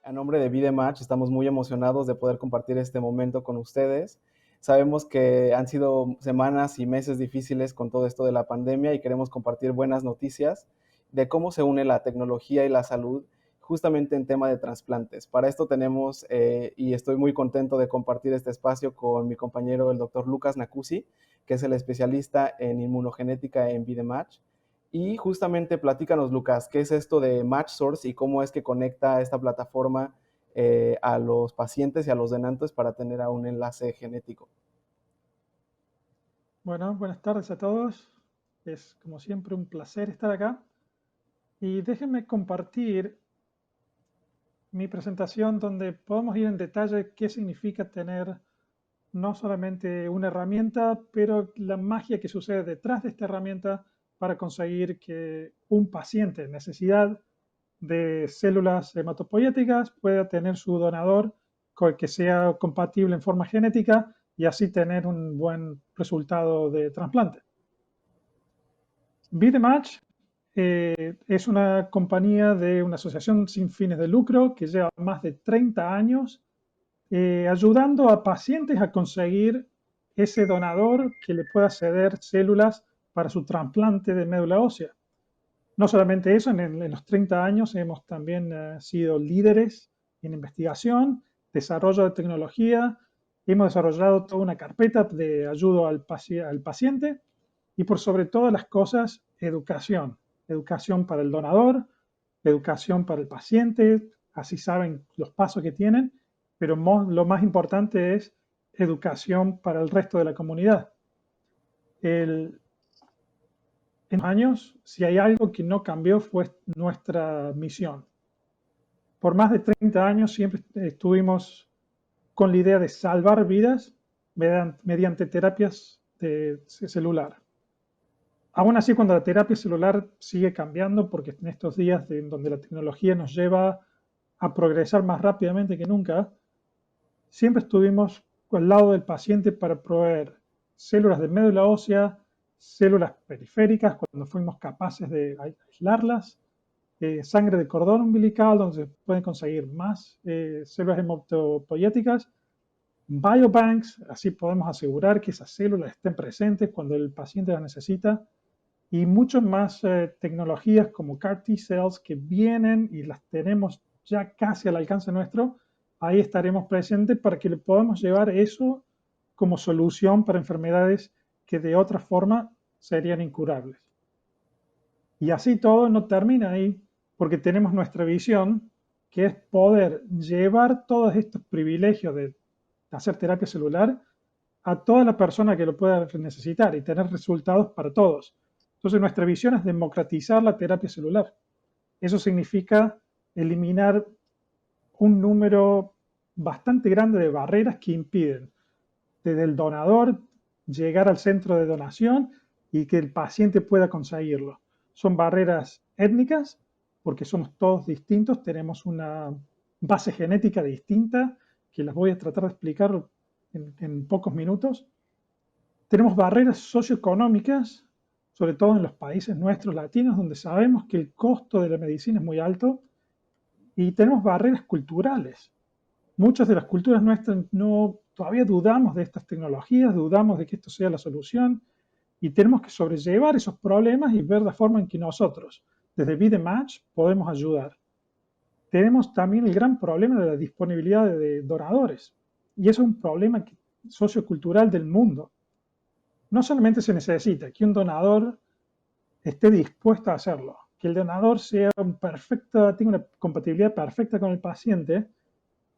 A nombre de Vidematch estamos muy emocionados de poder compartir este momento con ustedes. Sabemos que han sido semanas y meses difíciles con todo esto de la pandemia y queremos compartir buenas noticias de cómo se une la tecnología y la salud justamente en tema de trasplantes. Para esto tenemos, y estoy muy contento de compartir este espacio con mi compañero, el doctor Lucas Nacusi, que es el especialista en inmunogenética en Vidematch. Y justamente platícanos, Lucas, ¿qué es esto de MatchSource y cómo es que conecta esta plataforma a los pacientes y a los donantes para tener a un enlace genético? Bueno, buenas tardes a todos. Es como siempre un placer estar acá. Y déjenme compartir mi presentación donde podemos ir en detalle qué significa tener no solamente una herramienta, pero la magia que sucede detrás de esta herramienta para conseguir que un paciente en necesidad de células hematopoyéticas pueda tener su donador que sea compatible en forma genética y así tener un buen resultado de trasplante. Vidematch es una compañía de una asociación sin fines de lucro que lleva más de 30 años ayudando a pacientes a conseguir ese donador que le pueda ceder células para su trasplante de médula ósea. No solamente eso, en los 30 años hemos también sido líderes en investigación, desarrollo de tecnología, hemos desarrollado toda una carpeta de ayuda al paciente y por sobre todas las cosas, educación. Educación para el donador, educación para el paciente, así saben los pasos que tienen, pero lo más importante es educación para el resto de la comunidad. El, en los años, si hay algo que no cambió fue nuestra misión. Por más de 30 años siempre estuvimos con la idea de salvar vidas mediante terapias de celular. Aún así, cuando la terapia celular sigue cambiando, porque en estos días donde la tecnología nos lleva a progresar más rápidamente que nunca, siempre estuvimos al lado del paciente para proveer células de médula ósea, células periféricas, cuando fuimos capaces de aislarlas, sangre de cordón umbilical, donde se pueden conseguir más células hematopoyéticas, biobanks, así podemos asegurar que esas células estén presentes cuando el paciente las necesita, y muchas más tecnologías como CAR T cells que vienen y las tenemos ya casi al alcance nuestro, ahí estaremos presentes para que le podamos llevar eso como solución para enfermedades que de otra forma serían incurables. Y así todo no termina ahí, porque tenemos nuestra visión, que es poder llevar todos estos privilegios de hacer terapia celular a toda la persona que lo pueda necesitar y tener resultados para todos. Entonces nuestra visión es democratizar la terapia celular. Eso significa eliminar un número bastante grande de barreras que impiden desde el donador llegar al centro de donación y que el paciente pueda conseguirlo. Son barreras étnicas, porque somos todos distintos, tenemos una base genética distinta, que las voy a tratar de explicar en pocos minutos. Tenemos barreras socioeconómicas, sobre todo en los países nuestros latinos, donde sabemos que el costo de la medicina es muy alto, y tenemos barreras culturales. Muchas de las culturas nuestras todavía dudamos de estas tecnologías, dudamos de que esto sea la solución, y tenemos que sobrellevar esos problemas y ver la forma en que nosotros, desde Vidematch, podemos ayudar. Tenemos también el gran problema de la disponibilidad de donadores, y eso es un problema sociocultural del mundo. No solamente se necesita que un donador esté dispuesto a hacerlo, que el donador tenga una compatibilidad perfecta con el paciente,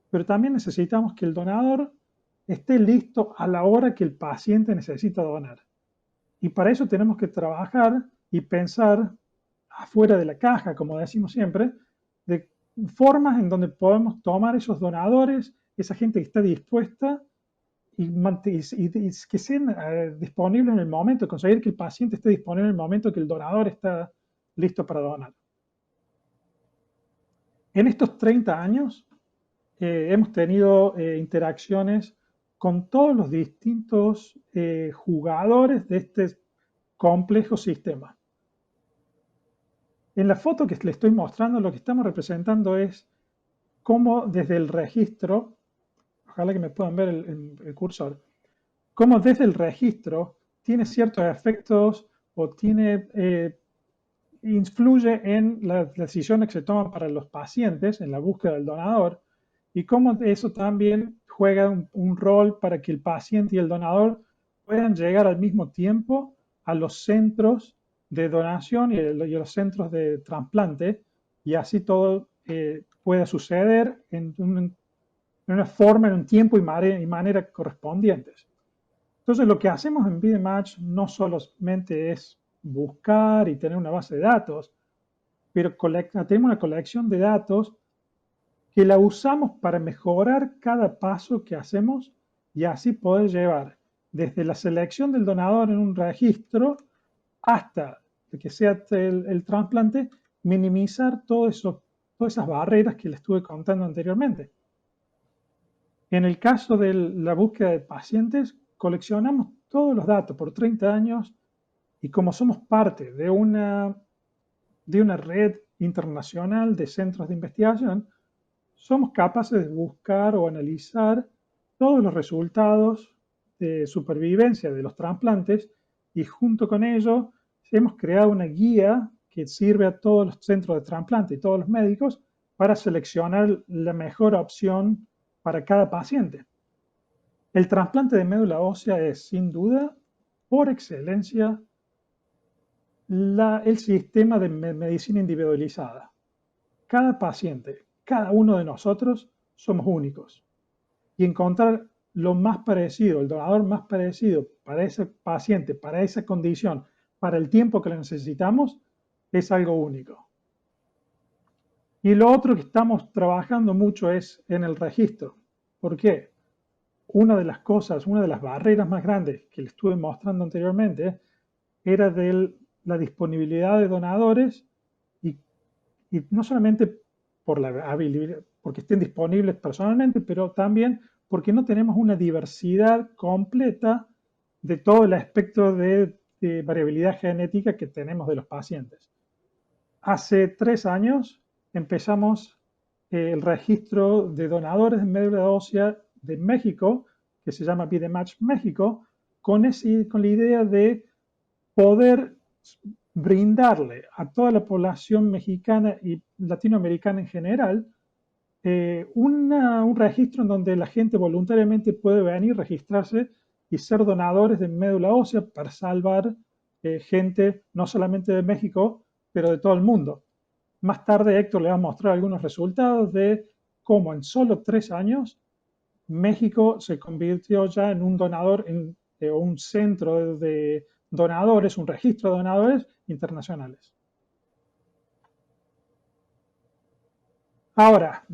pero también necesitamos que el donador esté listo a la hora que el paciente necesita donar. Y para eso tenemos que trabajar y pensar afuera de la caja, como decimos siempre, de formas en donde podemos tomar esos donadores, esa gente que está dispuesta y que sean disponibles en el momento, conseguir que el paciente esté disponible en el momento que el donador está listo para donar. En estos 30 años hemos tenido interacciones con todos los distintos jugadores de este complejo sistema. En la foto que le estoy mostrando, lo que estamos representando es cómo desde el registro, ojalá que me puedan ver el cursor, cómo desde el registro tiene ciertos efectos o influye en las decisiones que se toman para los pacientes en la búsqueda del donador y cómo eso también juega un rol para que el paciente y el donador puedan llegar al mismo tiempo a los centros de donación y a los centros de trasplante y así todo pueda suceder en una forma, en un tiempo y manera correspondientes. Entonces, lo que hacemos en BDMatch no solamente es buscar y tener una base de datos, pero tenemos una colección de datos que la usamos para mejorar cada paso que hacemos y así poder llevar desde la selección del donador en un registro hasta que sea el trasplante, minimizar todas esas barreras que les estuve contando anteriormente. En el caso de la búsqueda de pacientes, coleccionamos todos los datos por 30 años y como somos parte de una red internacional de centros de investigación, somos capaces de buscar o analizar todos los resultados de supervivencia de los trasplantes y junto con ello hemos creado una guía que sirve a todos los centros de trasplante y todos los médicos para seleccionar la mejor opción para cada paciente. El trasplante de médula ósea es, sin duda, por excelencia, el sistema de medicina individualizada. Cada paciente, cada uno de nosotros somos únicos. Y encontrar lo más parecido, el donador más parecido para ese paciente, para esa condición, para el tiempo que lo necesitamos, es algo único. Y lo otro que estamos trabajando mucho es en el registro. ¿Por qué? Una de las cosas, una de las barreras más grandes que les estuve mostrando anteriormente era de la disponibilidad de donadores y, y no solamente por la habilidad, porque estén disponibles personalmente, pero también porque no tenemos una diversidad completa de todo el aspecto de variabilidad genética que tenemos de los pacientes. Hace 3 años empezamos el registro de donadores de médula ósea de México, que se llama BDMatch México, con la idea de poder brindarle a toda la población mexicana y latinoamericana en general un registro en donde la gente voluntariamente puede venir, registrarse y ser donadores de médula ósea para salvar gente no solamente de México, pero de todo el mundo. Más tarde Héctor le va a mostrar algunos resultados de cómo en solo 3 años México se convirtió ya en un donador, en un centro de donadores, un registro de donadores internacionales. Ahora,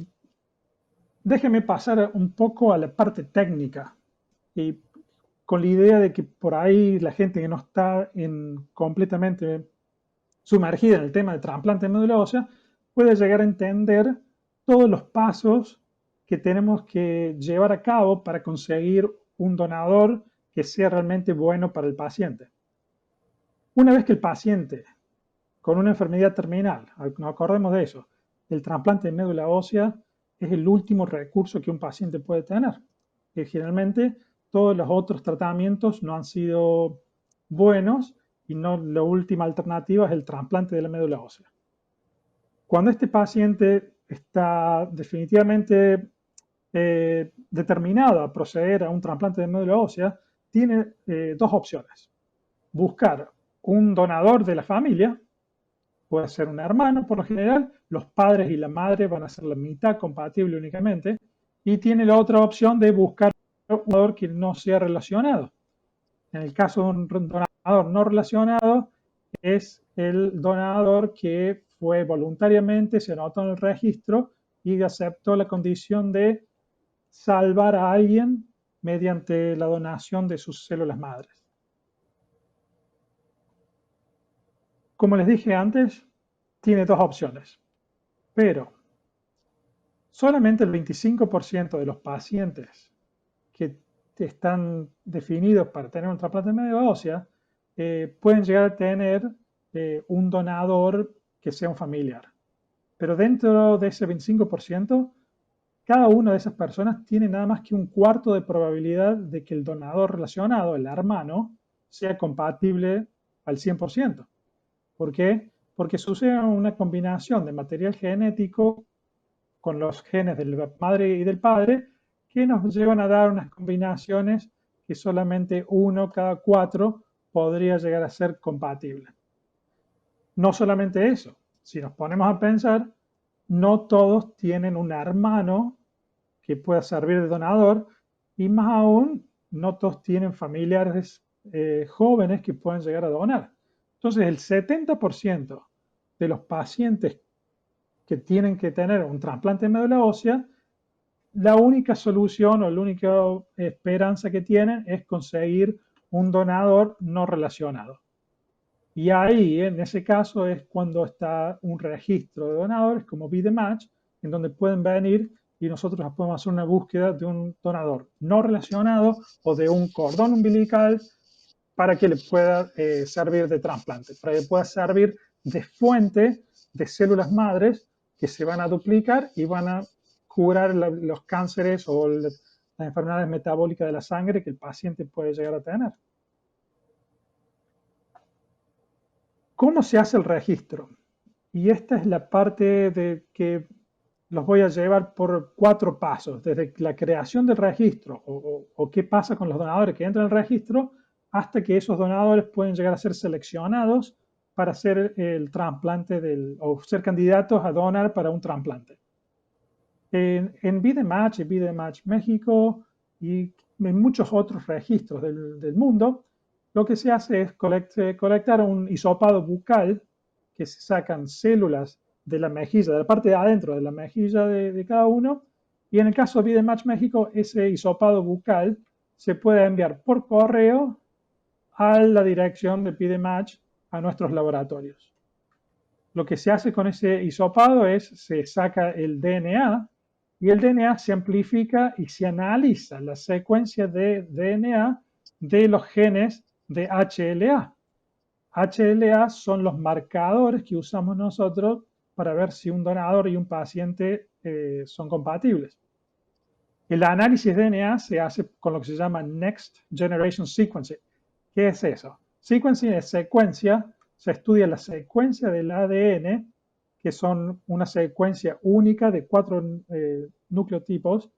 déjeme pasar un poco a la parte técnica y con la idea de que por ahí la gente que no está completamente sumergida en el tema de trasplante de médula ósea puede llegar a entender todos los pasos que tenemos que llevar a cabo para conseguir un donador que sea realmente bueno para el paciente. Una vez que el paciente con una enfermedad terminal, nos acordemos de eso, el trasplante de médula ósea es el último recurso que un paciente puede tener. Generalmente todos los otros tratamientos no han sido buenos y no, la última alternativa es el trasplante de la médula ósea. Cuando este paciente está definitivamente determinado a proceder a un trasplante de médula ósea, tiene dos opciones. Buscar un donador de la familia, puede ser un hermano por lo general, los padres y la madre van a ser la mitad compatible únicamente, y tiene la otra opción de buscar un donador que no sea relacionado. En el caso de un donador no relacionado, es el donador que fue voluntariamente, se anotó en el registro y aceptó la condición de salvar a alguien mediante la donación de sus células madres. Como les dije antes, tiene dos opciones, pero solamente el 25% de los pacientes que están definidos para tener un trasplante de médula ósea pueden llegar a tener un donador que sea un familiar. Pero dentro de ese 25%, cada una de esas personas tiene nada más que un cuarto de probabilidad de que el donador relacionado, el hermano, sea compatible al 100%. ¿Por qué? Porque sucede una combinación de material genético con los genes de la madre y del padre que nos llevan a dar unas combinaciones que solamente uno cada cuatro podría llegar a ser compatible. No solamente eso, si nos ponemos a pensar, no todos tienen un hermano que pueda servir de donador y más aún, no todos tienen familiares jóvenes que puedan llegar a donar. Entonces, el 70% de los pacientes que tienen que tener un trasplante de médula ósea, la única solución o la única esperanza que tienen es conseguir un donador no relacionado. Y ahí, en ese caso, es cuando está un registro de donadores como Be The Match, en donde pueden venir y nosotros podemos hacer una búsqueda de un donador no relacionado o de un cordón umbilical para que le pueda servir de trasplante, para que pueda servir de fuente de células madres que se van a duplicar y van a curar los cánceres o las enfermedades metabólicas de la sangre que el paciente puede llegar a tener. ¿Cómo se hace el registro? Y esta es la parte de que los voy a llevar por 4 pasos, desde la creación del registro o qué pasa con los donadores que entran al registro, hasta que esos donadores pueden llegar a ser seleccionados para hacer el trasplante o ser candidatos a donar para un trasplante. En Be The Match, Be The Match México y en muchos otros registros del mundo, lo que se hace es colectar un hisopado bucal, que se sacan células de la mejilla, de la parte de adentro de la mejilla de cada uno, y en el caso de Be The Match México, ese hisopado bucal se puede enviar por correo a la dirección de Be The Match a nuestros laboratorios. Lo que se hace con ese hisopado es, se saca el DNA y el DNA se amplifica y se analiza la secuencia de DNA de los genes de HLA. HLA son los marcadores que usamos nosotros para ver si un donador y un paciente son compatibles. El análisis de DNA se hace con lo que se llama Next Generation Sequencing. ¿Qué es eso? Sequencing es secuencia, se estudia la secuencia del ADN, que son una secuencia única de 4 nucleotipos,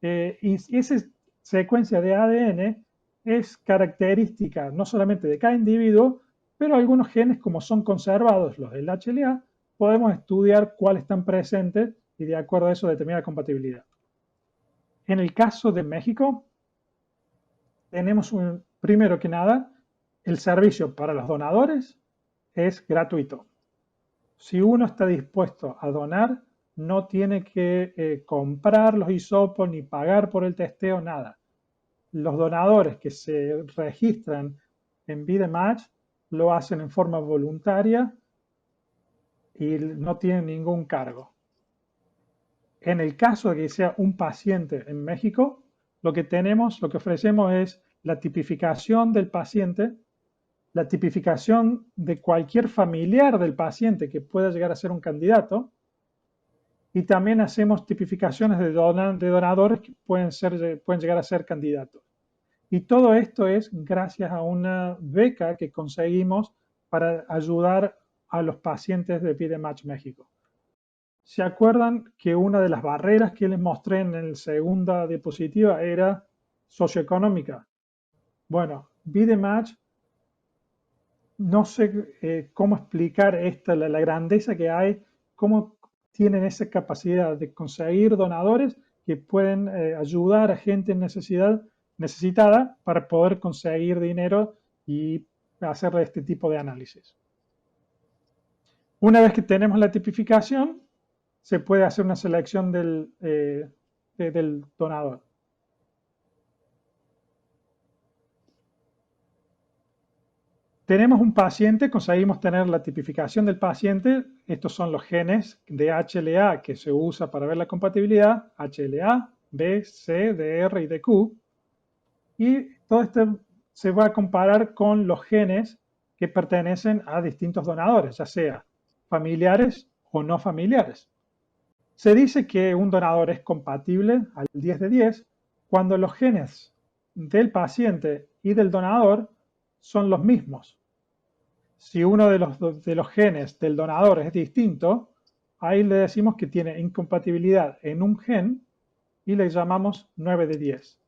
y esa secuencia de ADN es característica no solamente de cada individuo, pero algunos genes, como son conservados los del HLA, podemos estudiar cuáles están presentes y de acuerdo a eso determinar la compatibilidad. En el caso de México, tenemos primero que nada, el servicio para los donadores es gratuito. Si uno está dispuesto a donar, no tiene que comprar los hisopos ni pagar por el testeo, nada. Los donadores que se registran en Be The Match lo hacen en forma voluntaria y no tienen ningún cargo. En el caso de que sea un paciente en México, lo que ofrecemos es la tipificación del paciente, la tipificación de cualquier familiar del paciente que pueda llegar a ser un candidato, y también hacemos tipificaciones de donadores que pueden llegar a ser candidatos. Y todo esto es gracias a una beca que conseguimos para ayudar a los pacientes de Be The Match México. ¿Se acuerdan que una de las barreras que les mostré en la segunda diapositiva era socioeconómica? Bueno, Be The Match, no sé cómo explicar la grandeza que hay, cómo tienen esa capacidad de conseguir donadores que pueden ayudar a gente en necesitada para poder conseguir dinero y hacer este tipo de análisis. Una vez que tenemos la tipificación, se puede hacer una selección del donador. Tenemos un paciente, conseguimos tener la tipificación del paciente. Estos son los genes de HLA que se usa para ver la compatibilidad, HLA, B, C, DR y DQ. Y todo esto se va a comparar con los genes que pertenecen a distintos donadores, ya sea familiares o no familiares. Se dice que un donador es compatible al 10 de 10 cuando los genes del paciente y del donador son los mismos. Si uno de los genes del donador es distinto, ahí le decimos que tiene incompatibilidad en un gen y le llamamos 9 de 10.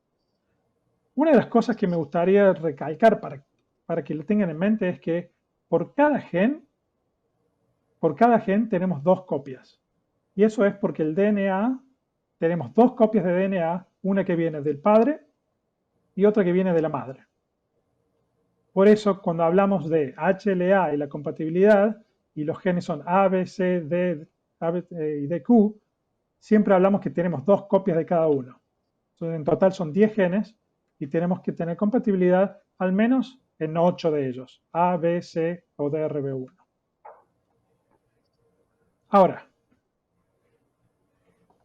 Una de las cosas que me gustaría recalcar para que lo tengan en mente es que por cada gen, por cada gen tenemos dos copias. Y eso es porque el DNA, tenemos dos copias de DNA, una que viene del padre y otra que viene de la madre. Por eso, cuando hablamos de HLA y la compatibilidad, y los genes son A, B, C, D, y DQ, siempre hablamos que tenemos dos copias de cada uno. Entonces, en total son 10 genes y tenemos que tener compatibilidad al menos en 8 de ellos, A, B, C o DRB1. Ahora,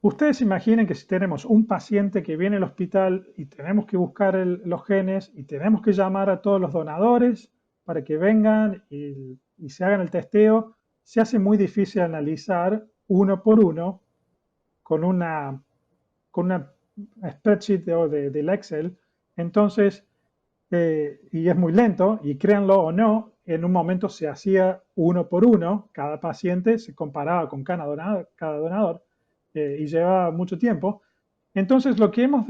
ustedes imaginen que si tenemos un paciente que viene al hospital y tenemos que buscar los genes y tenemos que llamar a todos los donadores para que vengan y se hagan el testeo, se hace muy difícil analizar uno por uno con una spreadsheet del Excel. Entonces, y es muy lento, y créanlo o no, en un momento se hacía uno por uno, cada paciente se comparaba con cada donador y lleva mucho tiempo. Entonces, lo que hemos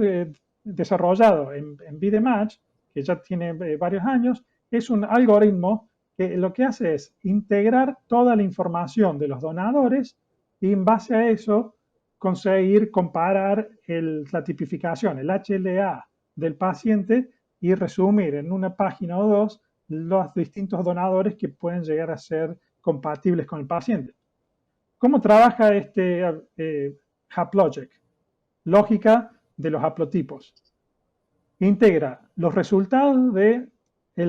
desarrollado en BDMatch, que ya tiene varios años, es un algoritmo que lo que hace es integrar toda la información de los donadores y en base a eso conseguir comparar la tipificación, el HLA del paciente y resumir en una página o dos los distintos donadores que pueden llegar a ser compatibles con el paciente. ¿Cómo trabaja este HapLogic? Lógica de los haplotipos. Integra los resultados del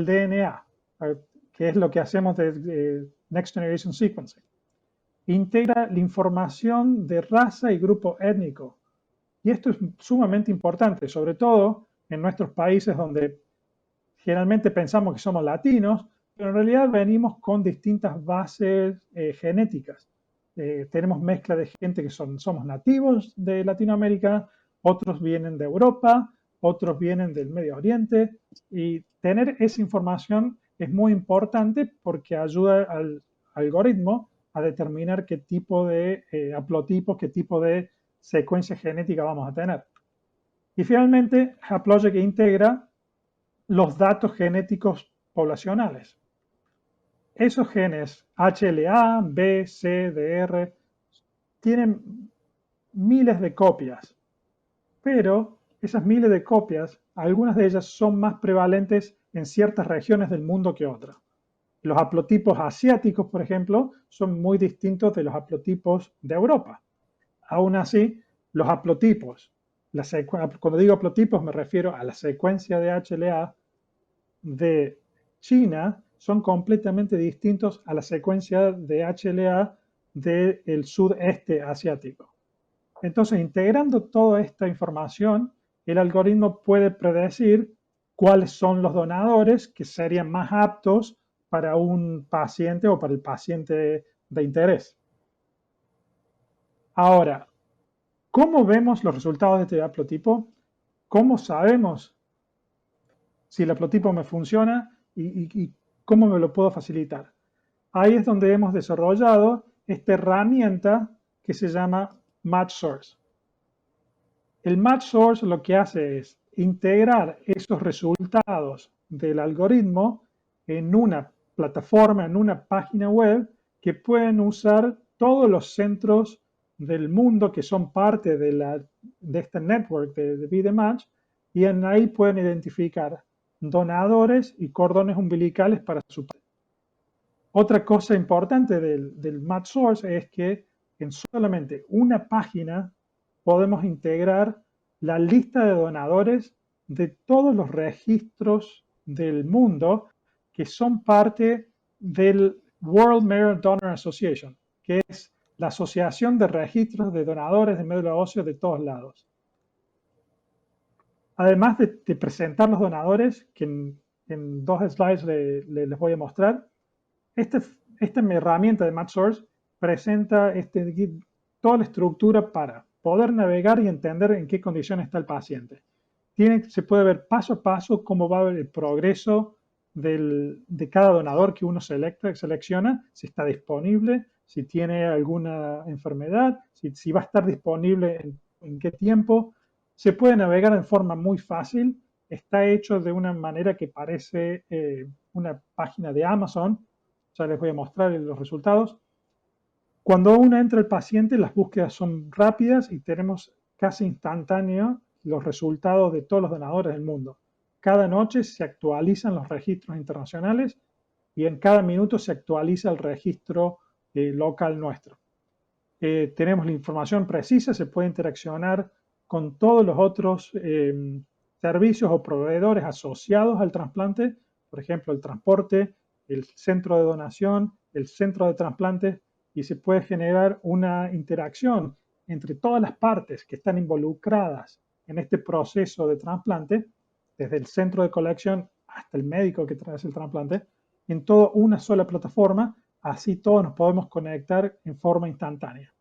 DNA, que es lo que hacemos de Next Generation Sequencing. Integra la información de raza y grupo étnico. Y esto es sumamente importante, sobre todo en nuestros países donde generalmente pensamos que somos latinos, pero en realidad venimos con distintas bases genéticas. Tenemos mezcla de gente que somos nativos de Latinoamérica, otros vienen de Europa, otros vienen del Medio Oriente, y tener esa información es muy importante porque ayuda al algoritmo a determinar qué tipo de haplotipos, qué tipo de secuencia genética vamos a tener. Y finalmente, HapLogic integra los datos genéticos poblacionales. Esos genes HLA, B, C, DR tienen miles de copias, pero esas miles de copias, algunas de ellas son más prevalentes en ciertas regiones del mundo que otras. Los haplotipos asiáticos, por ejemplo, son muy distintos de los haplotipos de Europa. Aún así, los haplotipos, cuando digo haplotipos me refiero a la secuencia de HLA de China, son completamente distintos a la secuencia de HLA del sudeste asiático. Entonces, integrando toda esta información, el algoritmo puede predecir cuáles son los donadores que serían más aptos para un paciente o para el paciente de interés. Ahora, ¿cómo vemos los resultados de este haplotipo? ¿Cómo sabemos si el haplotipo me funciona y cómo me lo puedo facilitar? Ahí es donde hemos desarrollado esta herramienta que se llama MatchSource. El MatchSource lo que hace es integrar esos resultados del algoritmo en una plataforma, en una página web que pueden usar todos los centros del mundo que son parte de este network de BDMatch, y ahí pueden identificar donadores y cordones umbilicales para su paciente. Otra cosa importante del MatchSource es que en solamente una página podemos integrar la lista de donadores de todos los registros del mundo que son parte del World Marrow Donor Association, que es la asociación de registros de donadores de médula ósea de todos lados. Además de presentar los donadores, que en 2 slides les voy a mostrar, esta herramienta de MatchSource presenta este toda la estructura para poder navegar y entender en qué condición está el paciente. Se puede ver paso a paso cómo va el progreso de cada donador que uno selecciona, si está disponible, si tiene alguna enfermedad, si va a estar disponible en qué tiempo. Se puede navegar en forma muy fácil. Está hecho de una manera que parece una página de Amazon. Ya les voy a mostrar los resultados. Cuando uno entra el paciente, las búsquedas son rápidas y tenemos casi instantáneo los resultados de todos los donadores del mundo. Cada noche se actualizan los registros internacionales y en cada minuto se actualiza el registro local nuestro. Tenemos la información precisa, se puede interaccionar con todos los otros servicios o proveedores asociados al trasplante, por ejemplo, el transporte, el centro de donación, el centro de trasplante, y se puede generar una interacción entre todas las partes que están involucradas en este proceso de trasplante, desde el centro de colección hasta el médico que trae el trasplante, en toda una sola plataforma. Así todos nos podemos conectar en forma instantánea.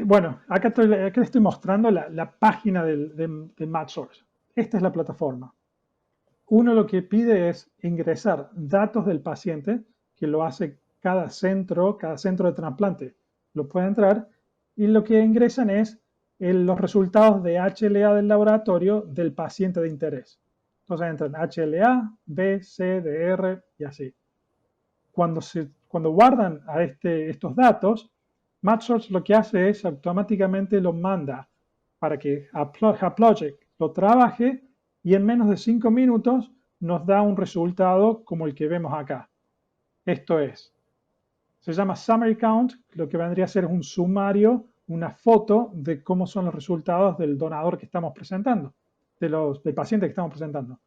Bueno, acá les estoy mostrando la página de MatchSource. Esta es la plataforma. Uno lo que pide es ingresar datos del paciente, que lo hace cada centro de trasplante lo puede entrar, y lo que ingresan es los resultados de HLA del laboratorio del paciente de interés. Entonces entran HLA, B, C, DR y así. Cuando guardan estos datos, MatchSource lo que hace es automáticamente lo manda para que Haplogic lo trabaje y en menos de 5 minutos nos da un resultado como el que vemos acá. Esto se llama Summary Count, lo que vendría a ser un sumario, una foto de cómo son los resultados del donador que estamos presentando, del paciente que estamos presentando.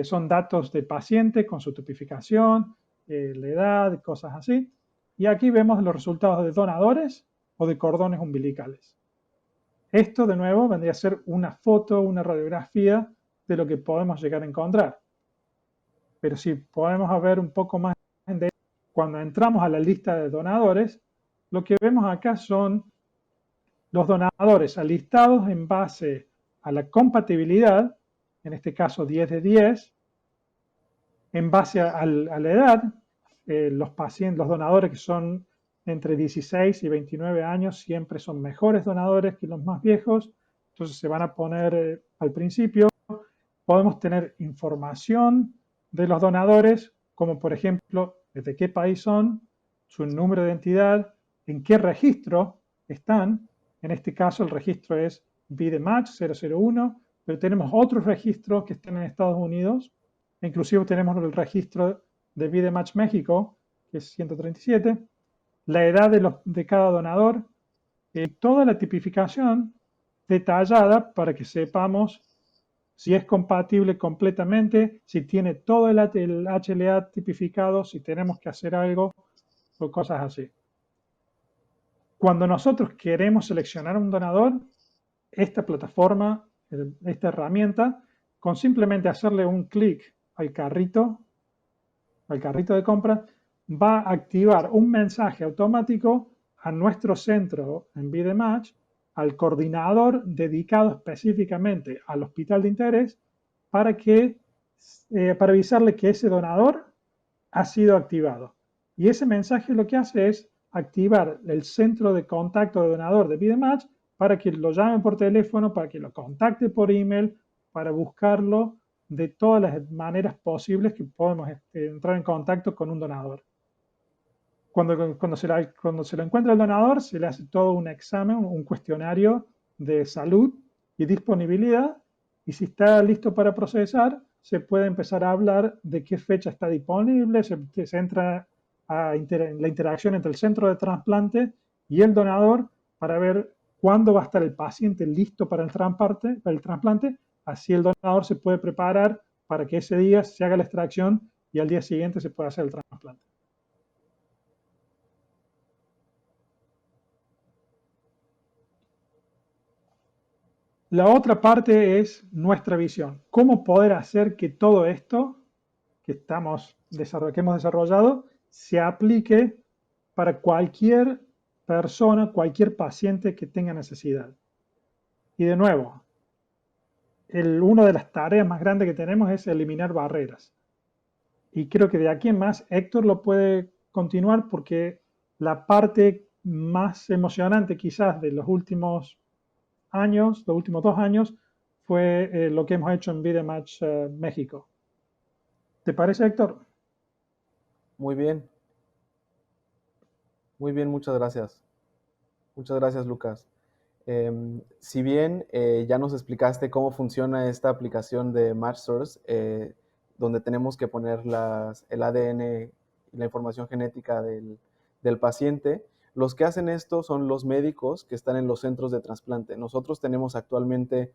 Son datos del paciente con su tipificación, la edad, cosas así. Y aquí vemos los resultados de donadores o de cordones umbilicales. Esto, de nuevo, vendría a ser una foto, una radiografía de lo que podemos llegar a encontrar. Pero si podemos ver un poco más en detalle, cuando entramos a la lista de donadores, lo que vemos acá son los donadores alistados en base a la compatibilidad, en este caso 10 de 10, en base a la edad, los donadores que son entre 16 y 29 años siempre son mejores donadores que los más viejos, entonces se van a poner al principio. Podemos tener información de los donadores, como por ejemplo, desde qué país son, su número de identidad, en qué registro están. En este caso el registro es BDMatch 001, pero tenemos otros registros que están en Estados Unidos. Inclusive tenemos el registro de BDMatch México, que es 137, la edad de cada donador, toda la tipificación detallada para que sepamos si es compatible completamente, si tiene todo el HLA tipificado, si tenemos que hacer algo o cosas así. Cuando nosotros queremos seleccionar un donador, esta plataforma, esta herramienta, con simplemente hacerle un clic al carrito de compra, va a activar un mensaje automático a nuestro centro en BDMatch, al coordinador dedicado específicamente al hospital de interés, para avisarle que ese donador ha sido activado. Y ese mensaje lo que hace es activar el centro de contacto de donador de BDMatch para que lo llame por teléfono, para que lo contacte por email, para buscarlo de todas las maneras posibles que podemos entrar en contacto con un donador. Cuando se lo encuentra el donador, se le hace todo un examen, un cuestionario de salud y disponibilidad, y si está listo para procesar, se puede empezar a hablar de qué fecha está disponible, se entra a la interacción entre el centro de trasplante y el donador para ver cuándo va a estar el paciente listo para el trasplante, así el donador se puede preparar para que ese día se haga la extracción y al día siguiente se pueda hacer el trasplante. La otra parte es nuestra visión. ¿Cómo poder hacer que todo esto que hemos desarrollado se aplique para cualquier persona, cualquier paciente que tenga necesidad. Y de nuevo, una de las tareas más grandes que tenemos es eliminar barreras. Y creo que de aquí en más Héctor lo puede continuar porque la parte más emocionante quizás de los últimos años, los últimos 2 años, fue lo que hemos hecho en VideMatch México. ¿Te parece, Héctor? Muy bien, muy bien, muchas gracias. Muchas gracias, Lucas. Si bien ya nos explicaste cómo funciona esta aplicación de MatchSource, donde tenemos que poner el ADN y la información genética del paciente, los que hacen esto son los médicos que están en los centros de trasplante. Nosotros tenemos actualmente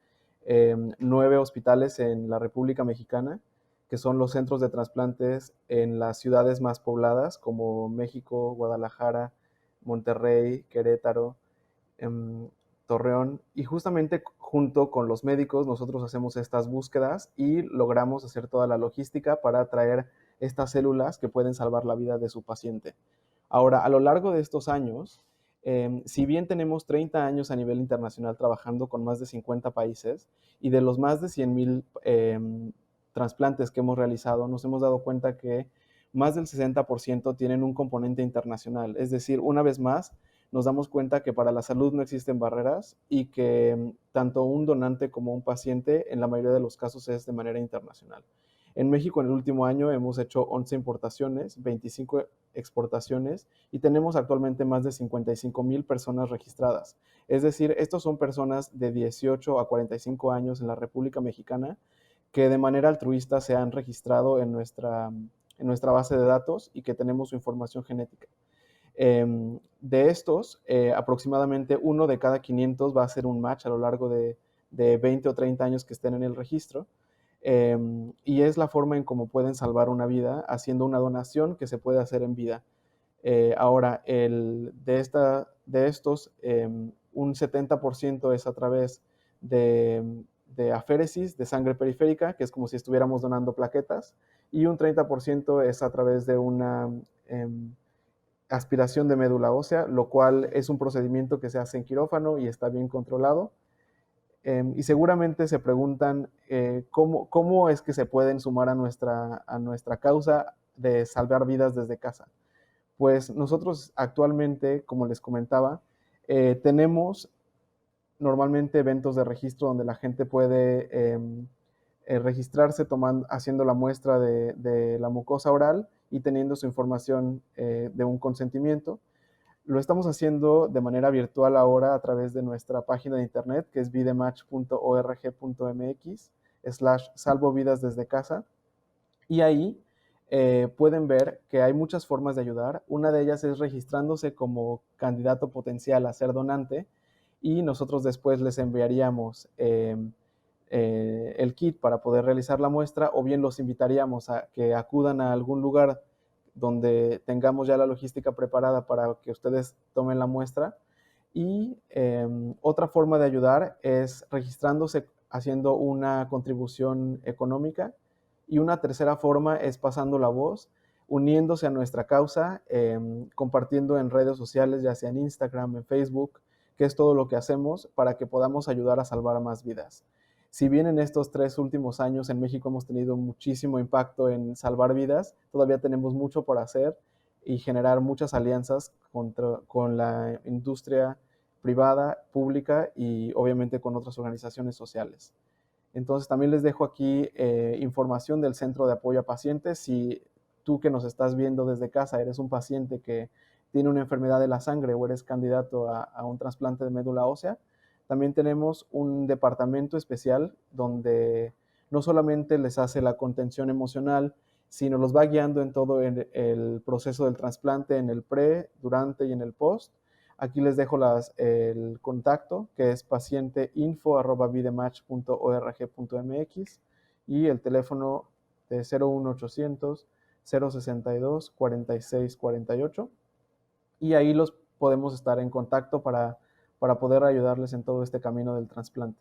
9 hospitales en la República Mexicana, que son los centros de trasplantes en las ciudades más pobladas, como México, Guadalajara, Monterrey, Querétaro, Torreón, y justamente junto con los médicos nosotros hacemos estas búsquedas y logramos hacer toda la logística para traer estas células que pueden salvar la vida de su paciente. Ahora, a lo largo de estos años, si bien tenemos 30 años a nivel internacional trabajando con más de 50 países y de los más de 100,000 trasplantes que hemos realizado, nos hemos dado cuenta que más del 60% tienen un componente internacional. Es decir, una vez más, nos damos cuenta que para la salud no existen barreras y que tanto un donante como un paciente en la mayoría de los casos es de manera internacional. En México en el último año hemos hecho 11 importaciones, 25 exportaciones y tenemos actualmente más de 55,000 personas registradas. Es decir, estos son personas de 18 a 45 años en la República Mexicana que de manera altruista se han registrado en nuestra base de datos y que tenemos su información genética. De estos, aproximadamente uno de cada 500 va a ser un match a lo largo de 20 o 30 años que estén en el registro. Y es la forma en cómo pueden salvar una vida haciendo una donación que se puede hacer en vida. Ahora, de estos, un 70% es a través de aféresis, de sangre periférica, que es como si estuviéramos donando plaquetas, y un 30% es a través de una aspiración de médula ósea, lo cual es un procedimiento que se hace en quirófano y está bien controlado. Y seguramente se preguntan cómo es que se pueden sumar a nuestra causa de salvar vidas desde casa. Pues nosotros actualmente, como les comentaba, tenemos normalmente eventos de registro donde la gente puede registrarse haciendo la muestra de la mucosa oral y teniendo su información de un consentimiento. Lo estamos haciendo de manera virtual ahora a través de nuestra página de internet, que es vidematch.org.mx/salvo vidas desde casa. Y ahí pueden ver que hay muchas formas de ayudar. Una de ellas es registrándose como candidato potencial a ser donante y nosotros después les enviaríamos el kit para poder realizar la muestra o bien los invitaríamos a que acudan a algún lugar donde tengamos ya la logística preparada para que ustedes tomen la muestra. Y otra forma de ayudar es registrándose haciendo una contribución económica. Y una tercera forma es pasando la voz, uniéndose a nuestra causa, compartiendo en redes sociales, ya sea en Instagram, en Facebook, que es todo lo que hacemos para que podamos ayudar a salvar a más vidas. Si bien en estos 3 últimos años en México hemos tenido muchísimo impacto en salvar vidas, todavía tenemos mucho por hacer y generar muchas alianzas con la industria privada, pública y obviamente con otras organizaciones sociales. Entonces también les dejo aquí información del Centro de Apoyo a Pacientes. Si tú que nos estás viendo desde casa eres un paciente que tiene una enfermedad de la sangre o eres candidato a un trasplante de médula ósea, también tenemos un departamento especial donde no solamente les hace la contención emocional, sino los va guiando en todo el proceso del trasplante, en el pre, durante y en el post. Aquí les dejo el contacto, que es pacienteinfo@vidematch.org.mx y el teléfono de 01800 062 46 48. Y ahí los podemos estar en contacto para poder ayudarles en todo este camino del trasplante.